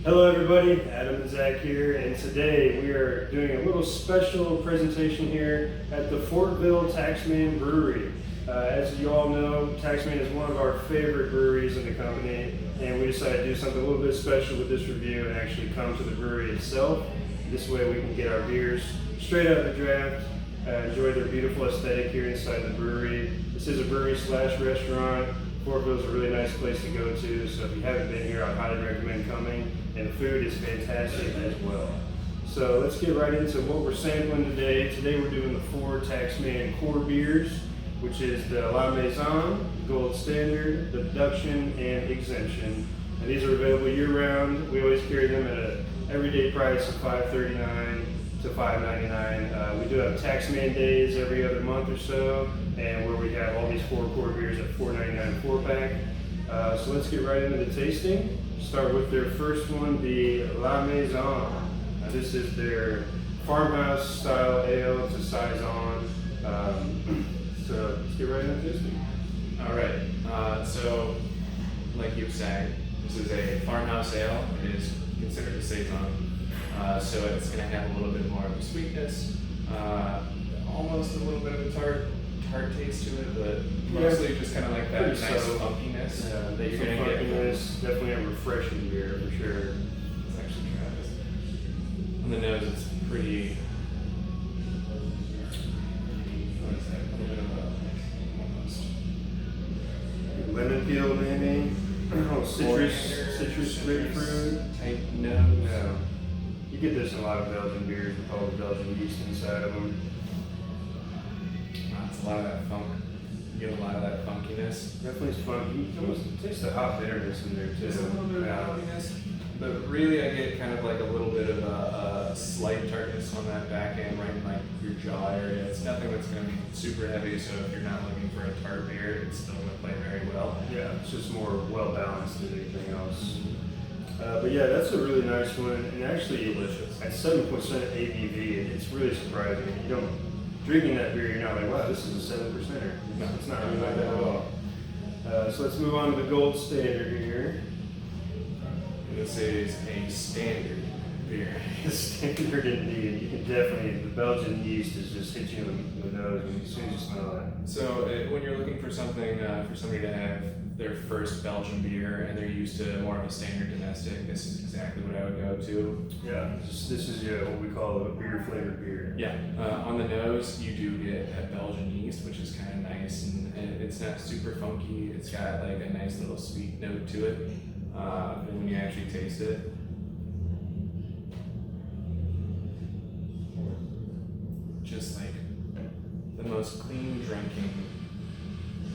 Hello everybody, Adam and Zach here, and today we are doing a little special presentation here at the Fortville Taxman Brewery. As you all know, Taxman is one of our favorite breweries in the company, and we decided to do something a little bit special with this review and actually come to the brewery itself. This way we can get our beers straight out of the draft, enjoy their beautiful aesthetic here inside the brewery. This is a brewery slash restaurant. Fortville is a really nice place to go to, so if you haven't been here, I highly recommend coming, and the food is fantastic as well. So let's get right into what we're sampling today. Today we're doing the 4 Taxman core beers, which is the La Maison, Gold Standard, the Deduction, and Exemption. And these are available year-round. We always carry them at an everyday price of $5.39 to $5.99. We do have Taxman days every other month or so, and where we have all these 4 core beers at $4.99 4-pack. So let's get right into the tasting. Start with their first one, the La Maison. This is their farmhouse style ale. It's a saison. So let's get right into tasting. All right. So, like you said, this is a farmhouse ale. It is considered a saison. So it's going to have a little bit more of a sweetness, almost a little bit of a tart taste to it, but mostly just kind of like that nice funkiness that you're going to get. Definitely a refreshing beer for sure. Let's actually try this. On the nose, it's pretty. What is that? A little bit of almost Lemon peel maybe. Citrus grapefruit type nose. Yeah. You get this in a lot of Belgian beers with all the Belgian yeast inside of them. It's a lot of that funk. You get a lot of that funkiness. Definitely it's funky. You can almost taste the hot bitterness in there too. Just a little bit of funkiness. But really I get kind of like a little bit of a slight tartness on that back end, right in like your jaw area. It's nothing that's going to be super heavy, so if you're not looking for a tart beer, it's still going to play very well. Yeah, it's just more well balanced than anything else. But yeah, that's a really nice one, and actually delicious. At 7% ABV, it's really surprising. You don't drinking that beer, you're not like, wow, this is a 7%er. No, it's not really like that at all. So let's move on to the Gold Standard here. This is a standard beer. Standard indeed. You can definitely, the Belgian yeast is just hit you in the nose as soon as you smell that. So when you're looking for something, for somebody to have their first Belgian beer and they're used to more of a standard domestic, this is exactly what I would go to. Yeah, this is what we call a beer flavored beer. Yeah, on the nose you do get that Belgian yeast, which is kind of nice, and it's not super funky. It's got like a nice little sweet note to it. And when you actually taste it, just like the most clean drinking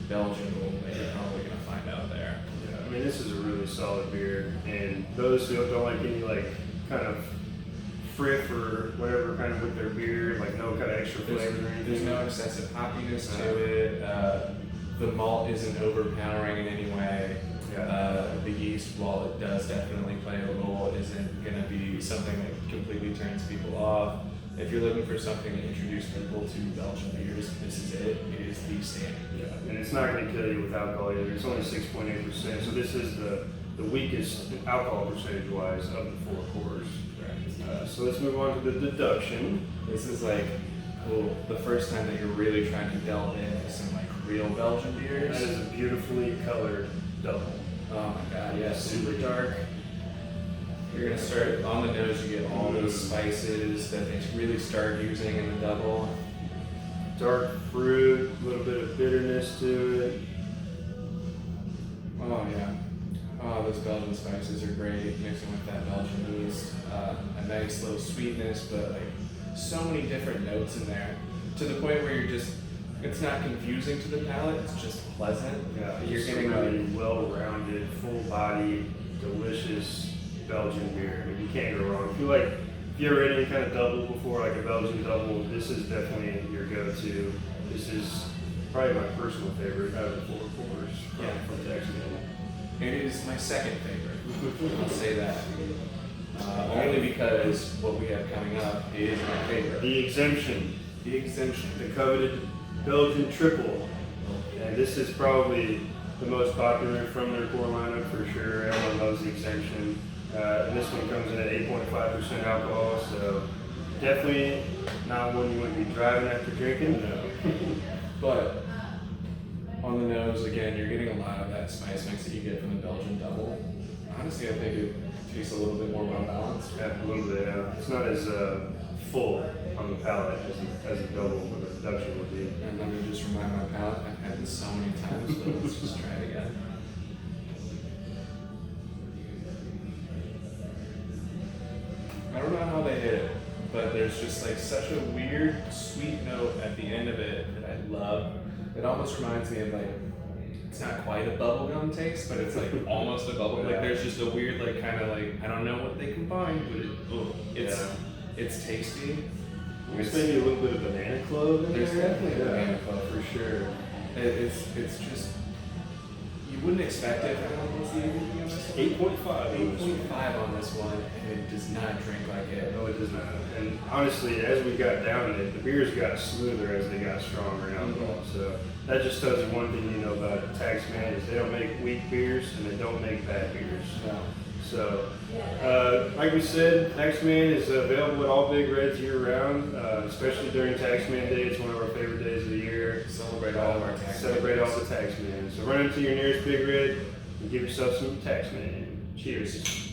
Belgian gold that you're probably gonna find out there. Yeah, I mean this is a really solid beer, and those who don't like any like kind of friff or whatever kind of with their beer, like no kind of extra flavor or anything. There's no excessive hoppiness to it. The malt isn't overpowering in any way. The yeast, while it does definitely play a role, isn't going to be something that completely turns people off. If you're looking for something to introduce people to Belgian beers, this is it. It is the standard. Yeah, and it's not going to kill you with alcohol either. It's only 6.8%, so this is the weakest alcohol percentage wise of the 4 cores. Right. So let's move on to the Deduction. This is like the first time that you're really trying to delve into some like real Belgian beers. That is a beautifully colored double. Oh my god, yeah, super dark. You're gonna start on the nose, you get all those spices that they really start using in the double. Dark fruit, a little bit of bitterness to it. Oh yeah. Oh, those Belgian spices are great, mixing with that Belgian yeast. A nice little sweetness, but like so many different notes in there. To the point where it's not confusing to the palate, it's just pleasant. Yeah, you're getting a really well-rounded, full-bodied, delicious Belgian beer. I mean, you can't go wrong. If you ever had any kind of double before, like a Belgian double, this is definitely your go-to. This is probably my personal favorite out of the 4 cores from Taxman. It is my second favorite. I'll say that. Only because what we have coming up is my favorite. The Exemption. The Exemption. The coveted Belgian triple. And this is probably the most popular from their core lineup for sure. Everyone loves the Exemption. And this one comes in at 8.5% alcohol, so definitely not one you want to be driving after drinking. No. But on the nose, again, you're getting a lot of that spice mix that you get from the Belgian double. Honestly, I think it tastes a little bit more well balanced. Absolutely, yeah. It's not as full on the palate as a double or the Deduction would be. And let me just remind my palate, I've had this so many times, but let's just try it again. I don't know how they hit it, but there's just like such a weird sweet note at the end of it that I love. It almost reminds me of like, it's not quite a bubblegum taste, but it's like almost a bubble. Like there's just a weird like kind of like, I don't know what they combined, but it's tasty. There's maybe a little bit of banana clove in There's there. definitely Yeah, banana clove for sure. It's just, you wouldn't expect it. What's the ABV on this one? 8.5. 8.5 on this one, and it does not drink like it. No, it does not. And honestly, as we got down it, the beers got smoother as they got stronger in alcohol. So that just tells you one thing you know about Taxman is they don't make weak beers and they don't make bad beers. No. So, like we said, Taxman is available at all Big Reds year round, especially during Taxman Day. It's one of our favorite days of the year. Celebrate all of our Taxman. Celebrate all the Taxman. So run into your nearest Big Red and give yourself some Taxman. Cheers.